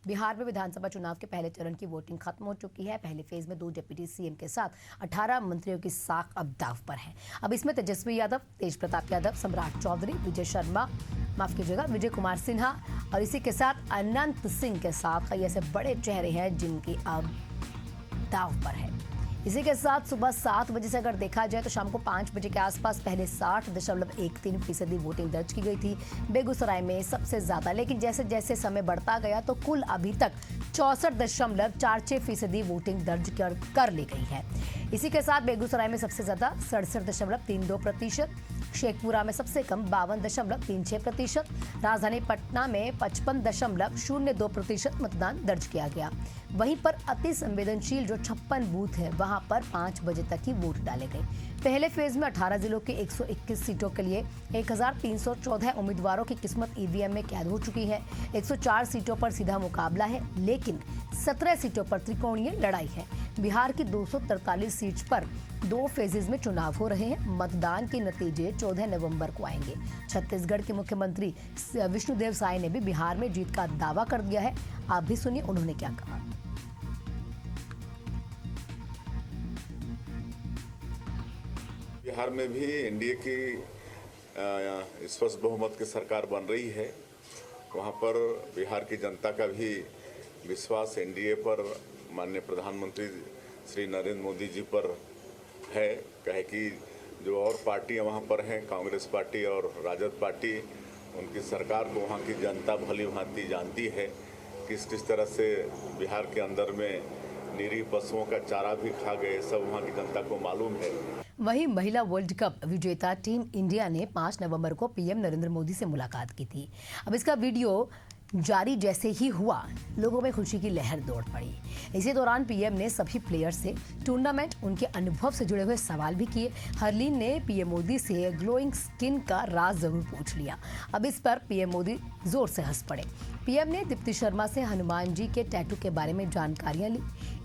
बिहार में विधानसभा चुनाव के पहले चरण की वोटिंग खत्म हो चुकी है। पहले फेज में 2 डिप्टी सीएम के साथ 18 मंत्रियों की साख अब दांव पर है। अब इसमें तेजस्वी यादव, तेज प्रताप यादव, सम्राट चौधरी, विजय कुमार सिन्हा और इसी के साथ अनंत सिंह के साथ कई ऐसे बड़े चेहरे हैं जिनकी अब दांव पर है। इसी के साथ सुबह 7 बजे से अगर देखा जाए तो शाम को 5 बजे के आसपास पहले 60.13% वोटिंग दर्ज की गई थी बेगूसराय में सबसे ज्यादा, लेकिन जैसे जैसे समय बढ़ता गया तो कुल अभी तक 64.46% वोटिंग दर्ज कर ली गई है। इसी के साथ बेगूसराय में सबसे ज्यादा 67.32%, शेखपुरा में सबसे कम 52.36%, राजधानी पटना में 55.02% मतदान दर्ज किया गया। वहीं पर अति संवेदनशील जो 56 बूथ है वहां पर 5 बजे तक ही वोट डाले गए। पहले फेज में 18 जिलों के 121 सीटों के लिए 1314 उम्मीदवारों की किस्मत ईवीएम में कैद हो चुकी है। 104 सीटों पर सीधा मुकाबला है, लेकिन 17 सीटों पर त्रिकोणीय लड़ाई है। बिहार की 243 सीट पर 2 फेजेज में चुनाव हो रहे हैं। मतदान के नतीजे 14 नवंबर को आएंगे। छत्तीसगढ़ के मुख्यमंत्री विष्णुदेव साय ने भी बिहार में जीत का दावा कर दिया है। आप भी सुनिए उन्होंने क्या कहा। बिहार में भी एनडीए की स्पष्ट बहुमत की सरकार बन रही है। वहाँ पर बिहार की जनता का भी विश्वास एनडीए पर, माननीय प्रधानमंत्री श्री नरेंद्र मोदी जी पर है। कहे कि जो और पार्टियां वहाँ पर हैं, कांग्रेस पार्टी और राजद पार्टी, उनकी सरकार को वहाँ की जनता भली भांति जानती है। किस तरह से बिहार के अंदर में निरीह पशुओं का चारा भी खा गए, सब वहाँ की जनता को मालूम है। वहीं महिला वर्ल्ड कप विजेता टीम इंडिया ने 5 नवंबर को पीएम नरेंद्र मोदी से मुलाकात की थी। अब इसका वीडियो जारी जैसे ही हुआ, लोगों में खुशी की लहर दौड़ पड़ी। इसी दौरान पीएम ने सभी प्लेयर्स से टूर्नामेंट, उनके अनुभव से जुड़े हुए सवाल भी किए। हरलीन ने पीएम मोदी से ग्लोइंग स्किन का राज जरूर पूछ लिया। अब इस पर पीएम मोदी जोर से हंस पड़े। पीएम ने दीप्ति शर्मा से हनुमान जी के टैटू के बारे में जानकारियां ली।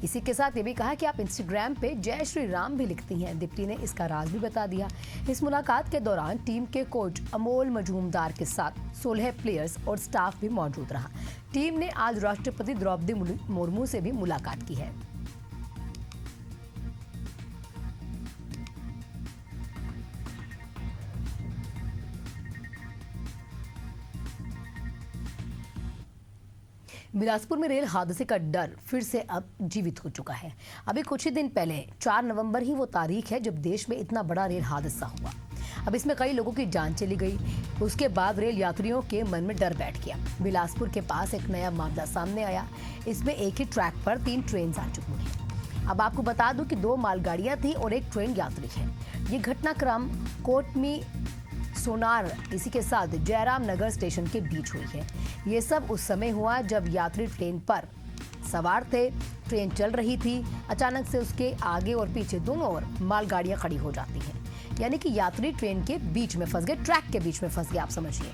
इसी के साथ ये भी कहा कि आप इंस्टाग्राम पे जय श्री राम भी लिखती हैं। दीप्ति ने इसका राज भी बता दिया। इस मुलाकात के दौरान टीम के कोच अमोल मजूमदार के साथ 16 प्लेयर्स और स्टाफ भी मौजूद रहा। टीम ने आज राष्ट्रपति द्रौपदी मुर्मू से भी मुलाकात की है। बिलासपुर में रेल हादसे का डर फिर से अब जीवित हो चुका है। अभी कुछ ही दिन पहले 4 नवंबर ही वो तारीख है जब देश में इतना बड़ा रेल हादसा हुआ। अब इसमें कई लोगों की जान चली गई। उसके बाद रेल यात्रियों के मन में डर बैठ गया। बिलासपुर के पास एक नया मामला सामने आया। इसमें एक ही ट्रैक पर 3 ट्रेन आ चुकी हैं। अब आपको बता दूं कि 2 मालगाड़ियां थी और 1 ट्रेन यात्री है। ये घटनाक्रम कोटमी सोनार, इसी के साथ जयराम नगर स्टेशन के बीच हुई है। ये सब उस समय हुआ जब यात्री ट्रेन पर सवार थे। ट्रेन चल रही थी, अचानक से उसके आगे और पीछे दोनों ओर मालगाड़ियां खड़ी हो जाती हैं। यानी कि यात्री ट्रेन के बीच में फंस गए, ट्रैक के बीच में फंस गए। आप समझिए,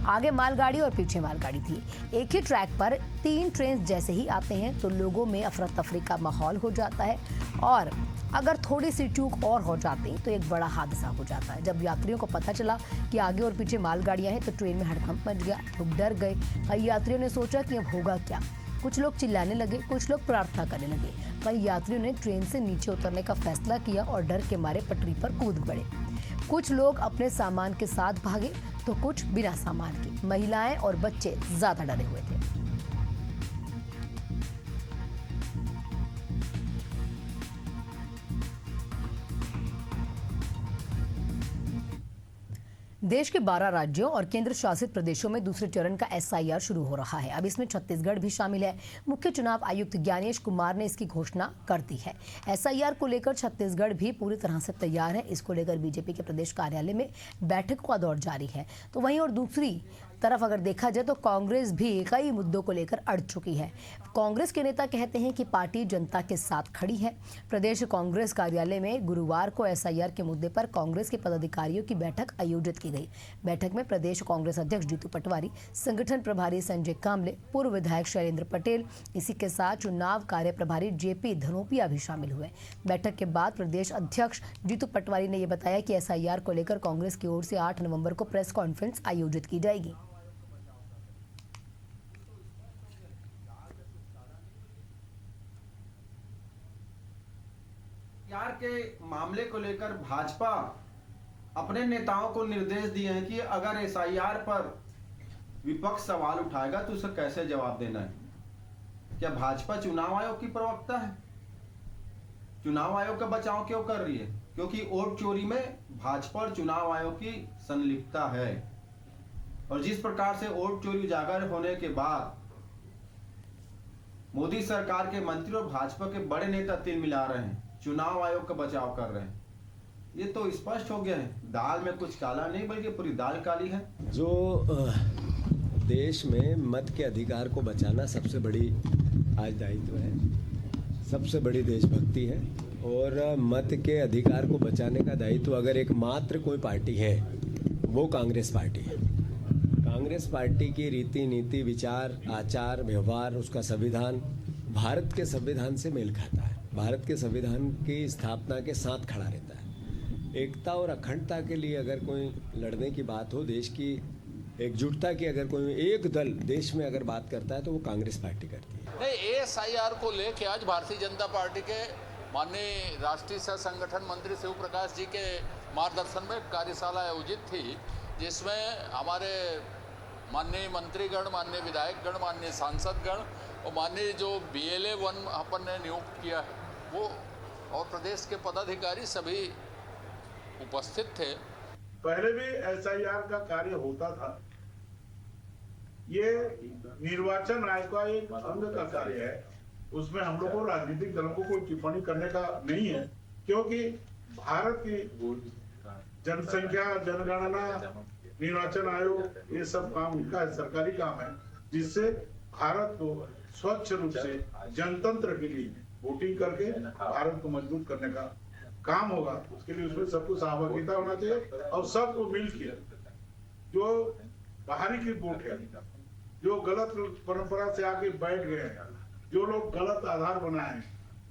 आगे मालगाड़ी और पीछे मालगाड़ी थी। एक ही ट्रैक पर 3 ट्रेन जैसे ही आते हैं तो लोगों में अफरा तफरी का माहौल हो जाता है, और अगर थोड़ी सी चूक और हो जाती तो एक बड़ा हादसा हो जाता है। जब यात्रियों को पता चला कि आगे और पीछे मालगाड़ियां हैं तो ट्रेन में हड़कंप मच गया। लोग डर गए। कई यात्रियों ने सोचा कि अब होगा क्या। कुछ लोग चिल्लाने लगे, कुछ लोग प्रार्थना करने लगे। कई यात्रियों ने ट्रेन से नीचे उतरने का फैसला किया और डर के मारे पटरी पर कूद पड़े। कुछ लोग अपने सामान के साथ भागे तो कुछ बिना सामान के। महिलाएं और बच्चे ज्यादा डरे हुए थे। देश के 12 राज्यों और केंद्र शासित प्रदेशों में दूसरे चरण का एसआईआर शुरू हो रहा है। अब इसमें छत्तीसगढ़ भी शामिल है। मुख्य चुनाव आयुक्त ज्ञानेश कुमार ने इसकी घोषणा कर दी है। एसआईआर को लेकर छत्तीसगढ़ भी पूरी तरह से तैयार है। इसको लेकर बीजेपी के प्रदेश कार्यालय में बैठक का दौर जारी है। तो वहीं और दूसरी तरफ अगर देखा जाए तो कांग्रेस भी कई मुद्दों को लेकर अड़ चुकी है। कांग्रेस के नेता कहते हैं कि पार्टी जनता के साथ खड़ी है। प्रदेश कांग्रेस कार्यालय में गुरुवार को एसआईआर के मुद्दे पर कांग्रेस के पदाधिकारियों की बैठक आयोजित की गई। बैठक में प्रदेश कांग्रेस अध्यक्ष जीतू पटवारी, संगठन प्रभारी संजय कामले, पूर्व विधायक शैलेंद्र पटेल, इसी के साथ चुनाव कार्य प्रभारी जेपी धनोपिया भी शामिल हुए। बैठक के बाद प्रदेश अध्यक्ष जीतू पटवारी ने यह बताया कि एसआईआर को लेकर कांग्रेस की ओर से 8 नवंबर को प्रेस कॉन्फ्रेंस आयोजित की जाएगी। एसआईआर के मामले को लेकर भाजपा अपने नेताओं को निर्देश दिए हैं कि अगर एसआईआर पर विपक्ष सवाल उठाएगा तो उसे कैसे जवाब देना है। क्या भाजपा चुनाव आयोग की प्रवक्ता है? चुनाव आयोग का बचाव क्यों कर रही है? क्योंकि वोट चोरी में भाजपा और चुनाव आयोग की संलिप्तता है। और जिस प्रकार से वोट चोरी उजागर होने के बाद मोदी सरकार के मंत्री और भाजपा के बड़े नेता तिल मिला रहे हैं, चुनाव आयोग का बचाव कर रहे हैं, ये तो स्पष्ट हो गया है दाल में कुछ काला नहीं बल्कि पूरी दाल काली है। जो देश में मत के अधिकार को बचाना सबसे बड़ी आज दायित्व है, सबसे बड़ी देशभक्ति है। और मत के अधिकार को बचाने का दायित्व अगर एकमात्र कोई पार्टी है वो कांग्रेस पार्टी है। कांग्रेस पार्टी की रीति नीति, विचार, आचार, व्यवहार, उसका संविधान भारत के संविधान से मेल खाता है, भारत के संविधान की स्थापना के साथ खड़ा रहता है। एकता और अखंडता के लिए अगर कोई लड़ने की बात हो, देश की एकजुटता की अगर कोई एक दल देश में अगर बात करता है तो वो कांग्रेस पार्टी करती है। नहीं, एसआईआर को लेके आज भारतीय जनता पार्टी के माननीय राष्ट्रीय सह संगठन मंत्री शिव प्रकाश जी के मार्गदर्शन में कार्यशाला आयोजित थी, जिसमें हमारे माननीय मंत्रीगण, माननीय विधायकगण, माननीय सांसदगण और माननीय जो BLA 1 अपन ने नियुक्त किया है वो और प्रदेश के पदाधिकारी सभी उपस्थित थे। पहले भी एसआईआर का कार्य होता था। ये निर्वाचन आयोग का एक अंग का कार्य है, उसमें हम लोग को राजनीतिक दलों को कोई टिप्पणी करने का नहीं है, क्योंकि भारत की जनसंख्या, जनगणना, निर्वाचन आयोग, ये सब काम उनका है, सरकारी काम है, जिससे भारत को स्वच्छ रूप से जनतंत्र के लिए वोटिंग करके भारत को मजबूत करने का काम होगा। उसके लिए उसमें सबको सहभागिता होना चाहिए और सबको मिलकर जो बाहरी की वोट है, जो गलत परंपरा से आके बैठ गए हैं, जो लोग गलत आधार बनाए हैं,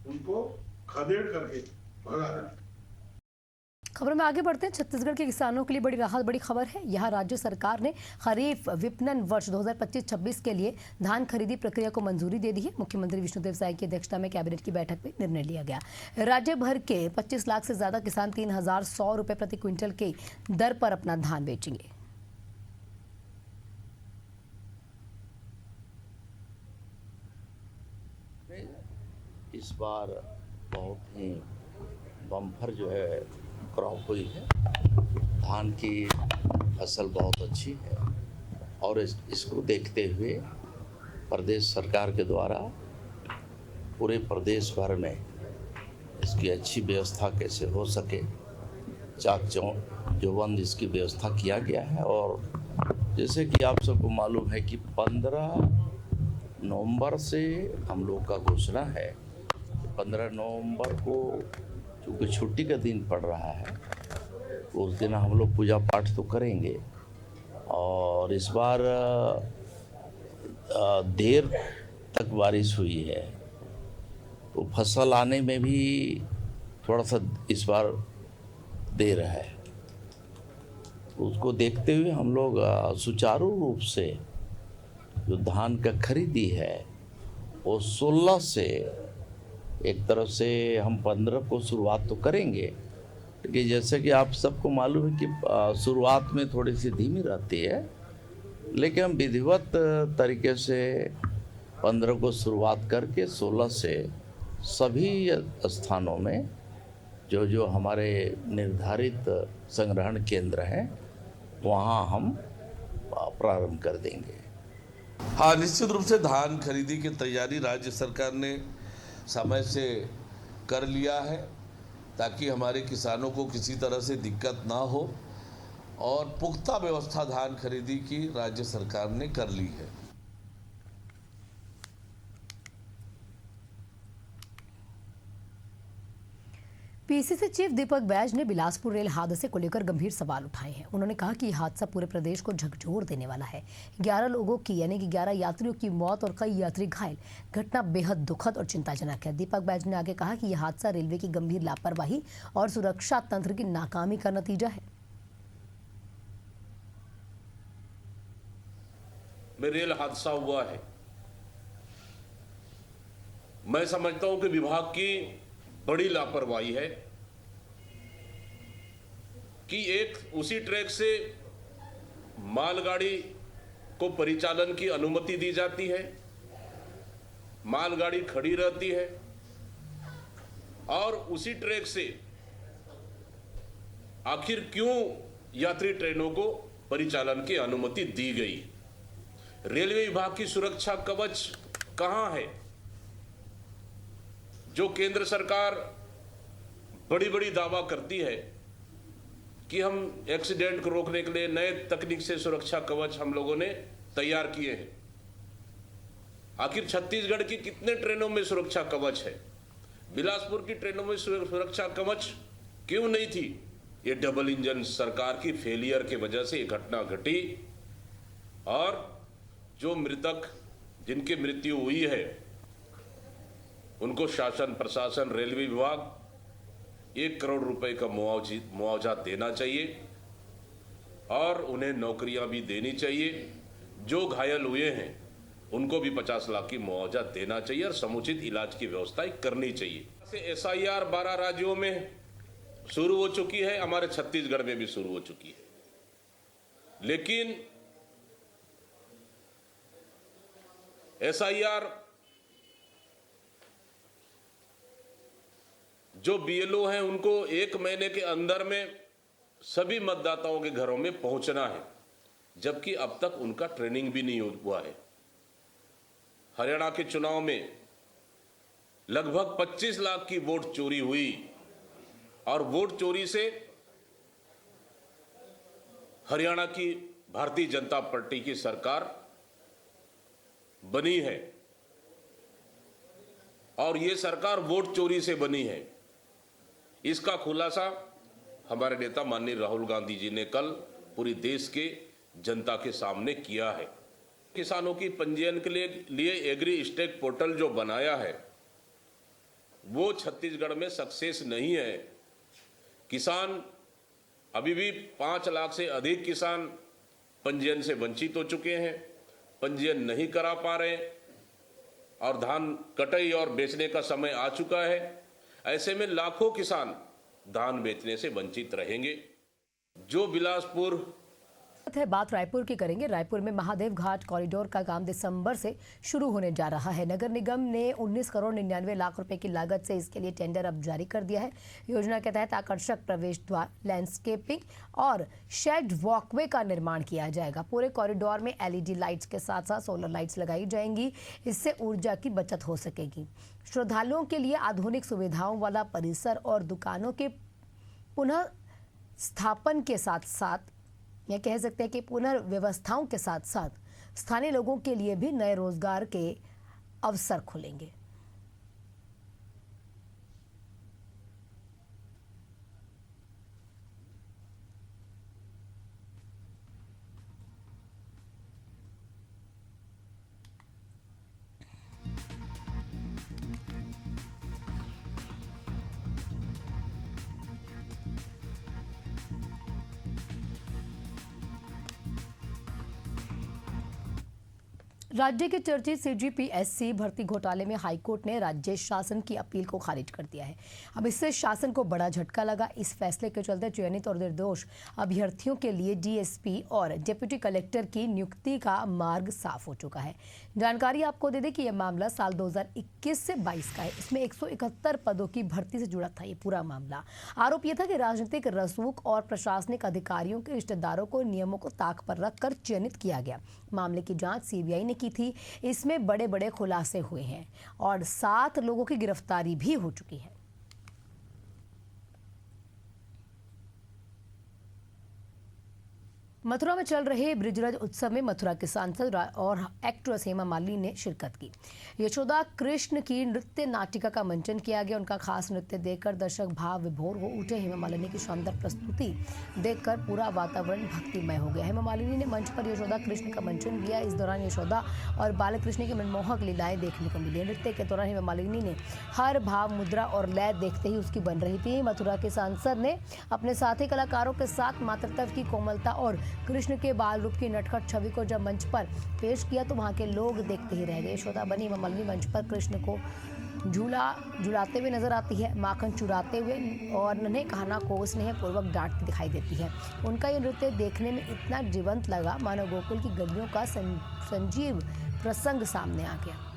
उनको खदेड़ करके भगा देना। खबर में आगे बढ़ते हैं। छत्तीसगढ़ के किसानों के लिए बड़ी राहत, बड़ी खबर है। यहाँ राज्य सरकार ने खरीफ विपणन वर्ष 2025-26 के लिए धान खरीदी प्रक्रिया को मंजूरी दे दी है। मुख्यमंत्री विष्णुदेव साय की अध्यक्षता में कैबिनेट की बैठक में निर्णय लिया गया। राज्य भर के 25 लाख से ज्यादा किसान 3,100 रुपए प्रति क्विंटल की दर पर अपना धान बेचेंगे। इस बार बहुत ही बम्पर जो है क्रॉप हुई है, धान की फसल बहुत अच्छी है और इसको देखते हुए प्रदेश सरकार के द्वारा पूरे प्रदेश भर में इसकी अच्छी व्यवस्था कैसे हो सके, चाक चौबंद इसकी व्यवस्था किया गया है। और जैसे कि आप सबको मालूम है कि 15 नवंबर से हम लोग का घोषणा है, 15 नवंबर को चूँकि छुट्टी का दिन पड़ रहा है, उस दिन हम लोग पूजा पाठ तो करेंगे। और इस बार देर तक बारिश हुई है तो फसल आने में भी थोड़ा सा इस बार देर है। उसको देखते हुए हम लोग सुचारू रूप से जो धान का खरीदी है वो 16 से, एक तरफ से हम 15 को शुरुआत तो करेंगे, लेकिन जैसे कि आप सबको मालूम है कि शुरुआत में थोड़ी सी धीमी रहती है, लेकिन हम विधिवत तरीके से 15 को शुरुआत करके 16 से सभी स्थानों में जो जो हमारे निर्धारित संग्रहण केंद्र हैं वहाँ हम प्रारंभ कर देंगे। हाँ, निश्चित रूप से धान खरीदी की तैयारी राज्य सरकार ने समय से कर लिया है ताकि हमारे किसानों को किसी तरह से दिक्कत ना हो, और पुख्ता व्यवस्था धान खरीदी की राज्य सरकार ने कर ली है। पीसीसी चीफ दीपक बैज ने बिलासपुर रेल हादसे को लेकर गंभीर सवाल उठाए हैं। उन्होंने कहा कि यह हादसा पूरे प्रदेश को झकझोर देने वाला है। 11 लोगों की यानी कि 11 यात्रियों की मौत और कई यात्री घायल, घटना बेहद दुखद और चिंताजनक है। दीपक बैज ने आगे कहा कि यह हादसा रेलवे की गंभीर लापरवाही और सुरक्षा तंत्र की नाकामी का नतीजा है। में रेल हादसा हुआ है, मैं समझता हूं कि विभाग की बड़ी लापरवाही है कि एक उसी ट्रैक से मालगाड़ी को परिचालन की अनुमति दी जाती है, मालगाड़ी खड़ी रहती है और उसी ट्रैक से आखिर क्यों यात्री ट्रेनों को परिचालन की अनुमति दी गई? रेलवे विभाग की सुरक्षा कवच कहां है? जो केंद्र सरकार बड़ी बड़ी दावा करती है कि हम एक्सीडेंट को रोकने के लिए नए तकनीक से सुरक्षा कवच हम लोगों ने तैयार किए हैं। आखिर छत्तीसगढ़ की कितने ट्रेनों में सुरक्षा कवच है? बिलासपुर की ट्रेनों में सुरक्षा कवच क्यों नहीं थी? ये डबल इंजन सरकार की फेलियर की वजह से ये घटना घटी और जो मृतक जिनकी मृत्यु हुई है उनको शासन प्रशासन रेलवे विभाग 1 करोड़ रुपए का मुआवजा देना चाहिए और उन्हें नौकरियां भी देनी चाहिए। जो घायल हुए हैं उनको भी 50 लाख की मुआवजा देना चाहिए और समुचित इलाज की व्यवस्था करनी चाहिए। SIR 12 राज्यों में शुरू हो चुकी है, हमारे छत्तीसगढ़ में भी शुरू हो चुकी है, लेकिन SIR जो BLO हैं उनको 1 महीने के अंदर में सभी मतदाताओं के घरों में पहुंचना है, जबकि अब तक उनका ट्रेनिंग भी नहीं हुआ है। हरियाणा के चुनाव में लगभग 25 लाख की वोट चोरी हुई और वोट चोरी से हरियाणा की भारतीय जनता पार्टी की सरकार बनी है और ये सरकार वोट चोरी से बनी है। इसका खुलासा हमारे नेता माननीय राहुल गांधी जी ने कल पूरी देश के जनता के सामने किया है। किसानों की पंजीयन के लिए एग्री स्टेक पोर्टल जो बनाया है वो छत्तीसगढ़ में सक्सेस नहीं है। किसान अभी भी 5 लाख से अधिक किसान पंजीयन से वंचित हो चुके हैं, पंजीयन नहीं करा पा रहे और धान कटाई और बेचने का समय आ चुका है। ऐसे में लाखों किसान धान बेचने से वंचित रहेंगे। जो बिलासपुर है बात रायपुर की करेंगे। रायपुर में महादेव घाट कॉरिडोर का काम दिसंबर से शुरू होने जा रहा है। नगर निगम ने 19 करोड़ 99 लाख रुपए की लागत से इसके लिए टेंडर अब जारी कर दिया है। योजना के तहत आकर्षक प्रवेश द्वार, लैंडस्केपिंग और शेड वॉकवे का निर्माण किया जाएगा। पूरे कॉरिडोर में LED लाइट्स के साथ साथ सोलर लाइट्स लगाई जाएंगी। इससे ऊर्जा की बचत हो सकेगी। श्रद्धालुओं के लिए आधुनिक सुविधाओं वाला परिसर और दुकानों के पुनः स्थापन के साथ साथ यह कह सकते हैं कि पुनर्व्यवस्थाओं के साथ साथ स्थानीय लोगों के लिए भी नए रोजगार के अवसर खुलेंगे। राज्य के चर्चित CGPSC भर्ती घोटाले में हाईकोर्ट ने राज्य शासन की अपील को खारिज कर दिया है। अब इससे शासन को बड़ा झटका लगा। इस फैसले के चलते चयनित और निर्दोष अभ्यर्थियों के लिए DSP और डिप्टी कलेक्टर की नियुक्ति का मार्ग साफ हो चुका है। जानकारी आपको दे दें कि यह मामला साल 2021 से 22 का है। इसमें 171 पदों की भर्ती से जुड़ा था ये पूरा मामला। आरोप यह था कि राजनीतिक रसूख और प्रशासनिक अधिकारियों के रिश्तेदारों को नियमों को ताक पर रखकर चयनित किया गया। मामले की जांच CBI ने की थी। इसमें बड़े बड़े खुलासे हुए हैं और 7 लोगों की गिरफ्तारी भी हो चुकी है। मथुरा में चल रहे ब्रिजराज उत्सव में मथुरा के सांसद और एक्ट्रेस हेमा मालिनी ने शिरकत की। यशोदा कृष्ण की नृत्य नाटिका का मंचन किया गया। उनका खास नृत्य देखकर दर्शक भाव विभोर हो उठे। हेमा मालिनी की शानदार प्रस्तुति देखकर पूरा वातावरण भक्तिमय हो गया। हेमा मालिनी ने मंच पर यशोदा कृष्ण का मंचन किया। इस दौरान यशोदा और बालकृष्ण की मनमोहक लीलाएं देखने को मिली। नृत्य के दौरान हेमा मालिनी ने हर भाव, मुद्रा और लय देखते ही उसकी बन रही थी। मथुरा के सांसद ने अपने साथी कलाकारों के साथ मातृत्व की कोमलता और कृष्ण के बाल रूप की नटखट छवि को जब मंच पर पेश किया तो वहां के लोग देखते ही रह गए। यशोदा बनी हेमा मालिनी मंच पर कृष्ण को झुलाते हुए नजर आती है, माखन चुराते हुए और नन्हे कहना को स्नेहपूर्वक डांटती दिखाई देती है। उनका ये नृत्य देखने में इतना जीवंत लगा मानो गोकुल की गलियों का संजीव प्रसंग सामने आ गया।